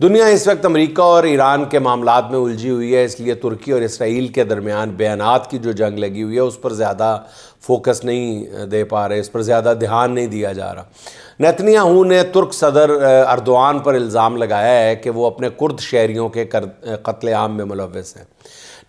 دنیا اس وقت امریکہ اور ایران کے معاملات میں الجھی ہوئی ہے، اس لیے ترکی اور اسرائیل کے درمیان بیانات کی جو جنگ لگی ہوئی ہے اس پر زیادہ فوکس نہیں دے پا رہے، اس پر زیادہ دھیان نہیں دیا جا رہا۔ نیتنیاہو نے ترک صدر اردوان پر الزام لگایا ہے کہ وہ اپنے کرد شہریوں کے قتل عام میں ملوث ہیں۔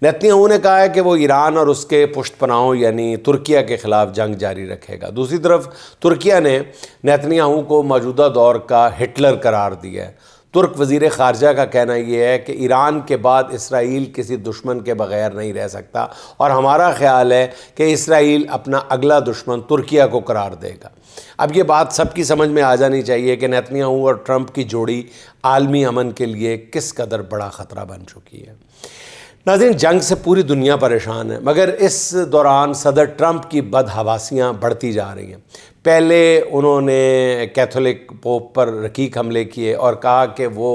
نیتنیاہو نے کہا ہے کہ وہ ایران اور اس کے پشت پناہوں یعنی ترکیہ کے خلاف جنگ جاری رکھے گا۔ دوسری طرف ترکیہ نے نیتنیاہو کو موجودہ دور کا ہٹلر قرار دیا ہے۔ ترک وزیر خارجہ کا کہنا یہ ہے کہ ایران کے بعد اسرائیل کسی دشمن کے بغیر نہیں رہ سکتا، اور ہمارا خیال ہے کہ اسرائیل اپنا اگلا دشمن ترکیہ کو قرار دے گا۔ اب یہ بات سب کی سمجھ میں آ جانی چاہیے کہ نیتنیاہو اور ٹرمپ کی جوڑی عالمی امن کے لیے کس قدر بڑا خطرہ بن چکی ہے۔ ناظرین، جنگ سے پوری دنیا پریشان ہے، مگر اس دوران صدر ٹرمپ کی بدحواسیاں بڑھتی جا رہی ہیں۔ پہلے انہوں نے کیتھولک پوپ پر رقیق حملے کیے اور کہا کہ وہ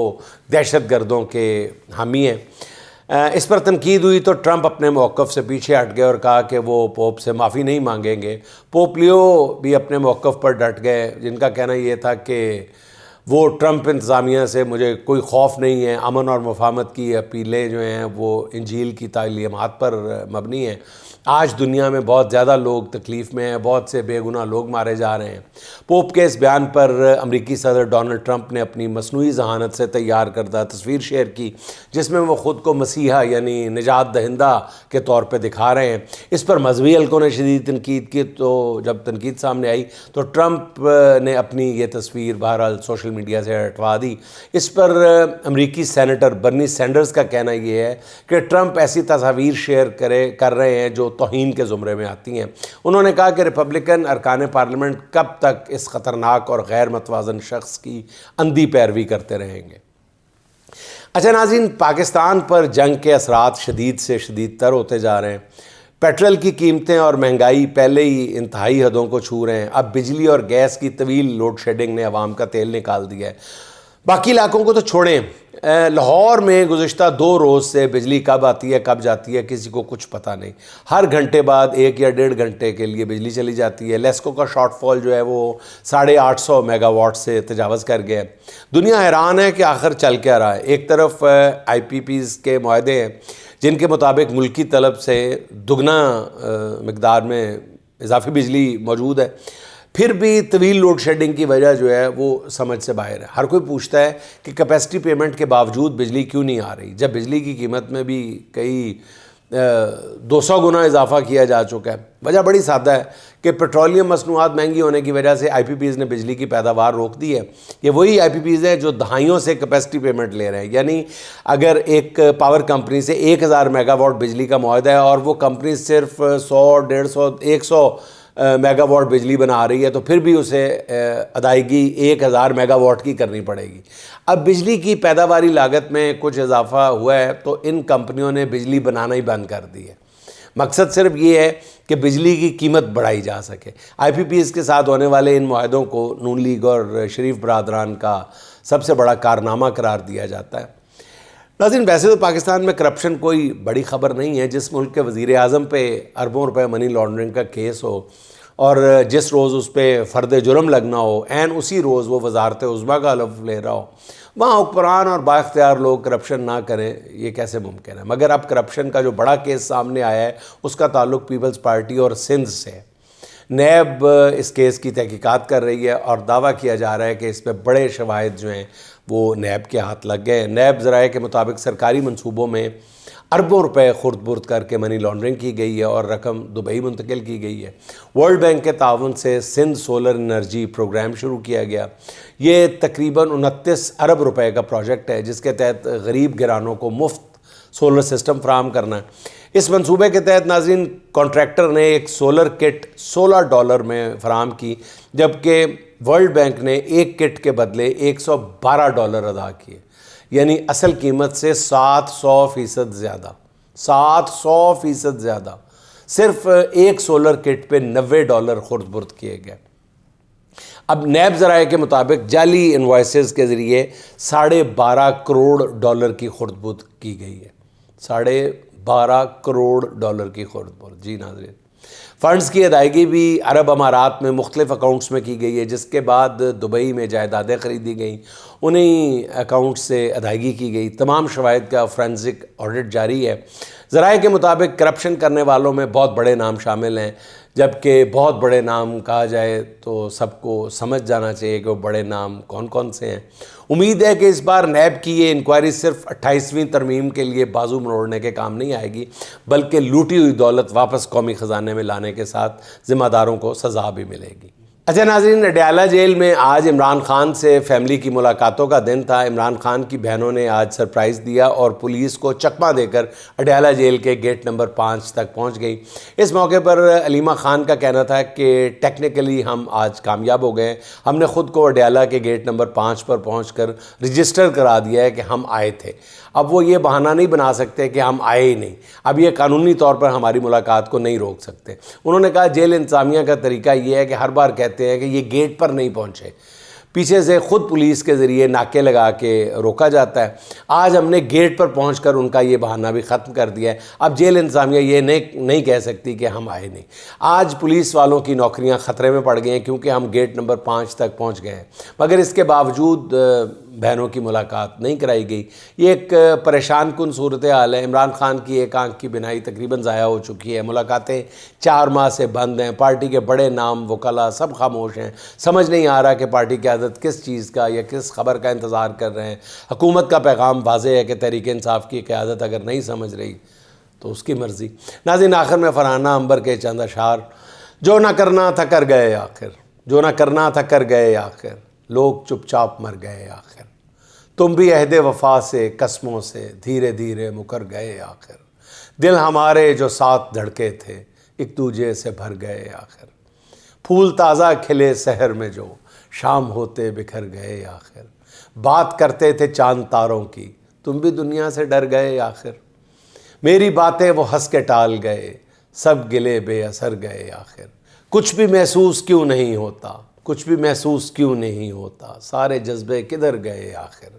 دہشت گردوں کے حامی ہیں۔ اس پر تنقید ہوئی تو ٹرمپ اپنے موقف سے پیچھے ہٹ گئے اور کہا کہ وہ پوپ سے معافی نہیں مانگیں گے۔ پوپ لیو بھی اپنے موقف پر ڈٹ گئے، جن کا کہنا یہ تھا کہ وہ ٹرمپ انتظامیہ سے مجھے کوئی خوف نہیں ہے، امن اور مفاہمت کی اپیلیں جو ہیں وہ انجیل کی تعلیمات پر مبنی ہیں۔ آج دنیا میں بہت زیادہ لوگ تکلیف میں ہیں، بہت سے بے گناہ لوگ مارے جا رہے ہیں۔ پوپ کے اس بیان پر امریکی صدر ڈونلڈ ٹرمپ نے اپنی مصنوعی ذہانت سے تیار کردہ تصویر شیئر کی، جس میں وہ خود کو مسیحا یعنی نجات دہندہ کے طور پہ دکھا رہے ہیں۔ اس پر مذہبی حلقوں نے شدید تنقید کی، تو جب تنقید سامنے آئی تو ٹرمپ نے اپنی یہ تصویر بہرحال سوشل میڈیا سے ہٹوا دی۔ اس پر امریکی سینیٹر برنی سینڈرز کا کہنا یہ ہے کہ ٹرمپ ایسی تصاویر شیئر کر رہے ہیں جو توہین کے زمرے میں آتی ہیں۔ انہوں نے کہا کہ ریپبلکن ارکان پارلیمنٹ کب تک اس خطرناک اور غیر متوازن شخص کی اندھی پیروی کرتے رہیں گے۔ اچھا ناظرین، پاکستان پر جنگ کے اثرات شدید سے شدید تر ہوتے جا رہے ہیں۔ پیٹرول کی قیمتیں اور مہنگائی پہلے ہی انتہائی حدوں کو چھو رہے ہیں۔ اب بجلی اور گیس کی طویل لوڈ شیڈنگ نے عوام کا تیل نکال دیا ہے۔ باقی علاقوں کو تو چھوڑیں، لاہور میں گزشتہ 2 روز سے بجلی کب آتی ہے کب جاتی ہے کسی کو کچھ پتہ نہیں۔ ہر گھنٹے بعد 1 یا 1.5 گھنٹے کے لیے بجلی چلی جاتی ہے۔ لیسکو کا شارٹ فال جو ہے وہ 850 میگا واٹ سے تجاوز کر گیا ہے۔ دنیا حیران ہے کہ آخر چل کیا رہا ہے۔ ایک طرف IPPs کے معاہدے ہیں جن کے مطابق ملکی طلب سے دگنا مقدار میں اضافی بجلی موجود ہے، پھر بھی طویل لوڈ شیڈنگ کی وجہ جو ہے وہ سمجھ سے باہر ہے۔ ہر کوئی پوچھتا ہے کہ کیپیسٹی پیمنٹ کے باوجود بجلی کیوں نہیں آ رہی، جب بجلی کی قیمت میں بھی کئی 200 گنا اضافہ کیا جا چکا ہے۔ وجہ بڑی سادہ ہے کہ پیٹرولیم مصنوعات مہنگی ہونے کی وجہ سے IPPs نے بجلی کی پیداوار روک دی ہے۔ یہ وہی IPPs ہیں جو دہائیوں سے کیپیسٹی پیمنٹ لے رہے ہیں، یعنی اگر ایک پاور کمپنی سے 1000 میگا واٹ بجلی کا معاہدہ ہے اور وہ کمپنی صرف 100، 150، 100 میگا واٹ بجلی بنا رہی ہے تو پھر بھی اسے ادائیگی 1000 میگا واٹ کی کرنی پڑے گی۔ اب بجلی کی پیداواری لاگت میں کچھ اضافہ ہوا ہے تو ان کمپنیوں نے بجلی بنانا ہی بند کر دی ہے۔ مقصد صرف یہ ہے کہ بجلی کی قیمت بڑھائی جا سکے۔ IPPs کے ساتھ ہونے والے ان معاہدوں کو نون لیگ اور شریف برادران کا سب سے بڑا کارنامہ قرار دیا جاتا ہے۔ ناظرین، ویسے تو پاکستان میں کرپشن کوئی بڑی خبر نہیں ہے۔ جس ملک کے وزیر اعظم پہ اربوں روپے منی لانڈرنگ کا کیس ہو اور جس روز اس پہ فرد جرم لگنا ہو عین اسی روز وہ وزارت عظمیٰ کا حلف لے رہا ہو، وہاں حکمران اور با اختیار لوگ کرپشن نہ کریں، یہ کیسے ممکن ہے؟ مگر اب کرپشن کا جو بڑا کیس سامنے آیا ہے اس کا تعلق پیپلز پارٹی اور سندھ سے ہے۔ نیب اس کیس کی تحقیقات کر رہی ہے اور دعویٰ کیا جا رہا ہے کہ اس پہ بڑے شواہد جو ہیں وہ نیب کے ہاتھ لگ گئے۔ نیب ذرائع کے مطابق سرکاری منصوبوں میں اربوں روپے خرد برد کر کے منی لانڈرنگ کی گئی ہے اور رقم دبئی منتقل کی گئی ہے۔ ورلڈ بینک کے تعاون سے سندھ سولر انرجی پروگرام شروع کیا گیا۔ یہ تقریباً 29 ارب روپے کا پروجیکٹ ہے جس کے تحت غریب گھرانوں کو مفت سولر سسٹم فراہم کرنا ہے۔ اس منصوبے کے تحت ناظرین کانٹریکٹر نے ایک سولر کٹ $16 میں فراہم کی، جبکہ ورلڈ بینک نے ایک کٹ کے بدلے $112 ادا کیے، یعنی اصل قیمت سے 700% زیادہ، 700% زیادہ۔ صرف ایک سولر کٹ پہ $90 خرد برد کیے گئے۔ اب نیب ذرائع کے مطابق جعلی انوائسز کے ذریعے $12.5 کروڑ کی خرد برد کی گئی ہے۔ $12.5 کروڑ کی خرد برد، جی ناظرین۔ فنڈز کی ادائیگی بھی عرب امارات میں مختلف اکاؤنٹس میں کی گئی ہے، جس کے بعد دبئی میں جائیدادیں خریدی گئیں، انہیں اکاؤنٹ سے ادائیگی کی گئی۔ تمام شواہد کا فورینسک آڈٹ جاری ہے۔ ذرائع کے مطابق کرپشن کرنے والوں میں بہت بڑے نام شامل ہیں، جبکہ بہت بڑے نام کہا جائے تو سب کو سمجھ جانا چاہیے کہ وہ بڑے نام کون کون سے ہیں۔ امید ہے کہ اس بار نیب کی یہ انکوائری صرف 28ویں ترمیم کے لیے بازو مروڑنے کے کام نہیں آئے گی، بلکہ لوٹی ہوئی دولت واپس قومی خزانے میں لانے کے ساتھ ذمہ داروں کو سزا بھی ملے گی۔ اچھا ناظرین، اڈیالہ جیل میں آج عمران خان سے فیملی کی ملاقاتوں کا دن تھا۔ عمران خان کی بہنوں نے آج سرپرائز دیا اور پولیس کو چکمہ دے کر اڈیالہ جیل کے گیٹ نمبر 5 تک پہنچ گئی۔ اس موقع پر علیمہ خان کا کہنا تھا کہ ٹیکنیکلی ہم آج کامیاب ہو گئے، ہم نے خود کو اڈیالہ کے گیٹ نمبر 5 پر پہنچ کر رجسٹر کرا دیا ہے کہ ہم آئے تھے۔ اب وہ یہ بہانہ نہیں بنا سکتے کہ ہم آئے ہی نہیں، اب یہ قانونی طور پر ہماری ملاقات کو نہیں روک سکتے۔ انہوں نے کہا جیل انتظامیہ کا طریقہ یہ ہے کہ ہر بار کہتے ہیں کہ یہ گیٹ پر نہیں پہنچے، پیچھے سے خود پولیس کے ذریعے ناکے لگا کے روکا جاتا ہے۔ آج ہم نے گیٹ پر پہنچ کر ان کا یہ بہانہ بھی ختم کر دیا ہے۔ اب جیل انتظامیہ یہ نہیں کہہ سکتی کہ ہم آئے نہیں۔ آج پولیس والوں کی نوکریاں خطرے میں پڑ گئی ہیں کیونکہ ہم گیٹ نمبر 5 تک پہنچ گئے ہیں، مگر اس کے باوجود بہنوں کی ملاقات نہیں کرائی گئی۔ یہ ایک پریشان کن صورتحال ہے۔ عمران خان کی ایک آنکھ کی بینائی تقریباً ضائع ہو چکی ہے، ملاقاتیں 4 ماہ سے بند ہیں، پارٹی کے بڑے نام وکلا سب خاموش ہیں۔ سمجھ نہیں آ رہا کہ پارٹی قیادت کس چیز کا یا کس خبر کا انتظار کر رہے ہیں۔ حکومت کا پیغام واضح ہے کہ تحریک انصاف کی قیادت اگر نہیں سمجھ رہی تو اس کی مرضی۔ ناظرین، آخر میں فرحانہ عنبر کے چند اشعار: جو نہ کرنا تھا کر گئے آخر، جو نہ کرنا تھا کر گئے آخر، لوگ چپ چاپ مر گئے آخر، تم بھی عہد وفا سے قسموں سے دھیرے دھیرے مکر گئے آخر، دل ہمارے جو ساتھ دھڑکے تھے ایک دوجے سے بھر گئے آخر، پھول تازہ کھلے سحر میں جو شام ہوتے بکھر گئے آخر، بات کرتے تھے چاند تاروں کی تم بھی دنیا سے ڈر گئے آخر، میری باتیں وہ ہنس کے ٹال گئے سب گلے بے اثر گئے آخر، کچھ بھی محسوس کیوں نہیں ہوتا، کچھ بھی محسوس کیوں نہیں ہوتا، سارے جذبے کدھر گئے آخر،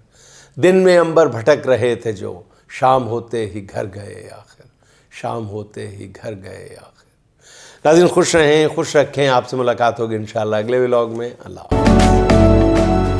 دن میں عنبر بھٹک رہے تھے جو شام ہوتے ہی گھر گئے آخر، شام ہوتے ہی گھر گئے آخر۔ ناظرین، خوش رہیں، خوش رکھیں، آپ سے ملاقات ہوگی انشاءاللہ اگلے ولاگ میں۔ اللہ حافظ۔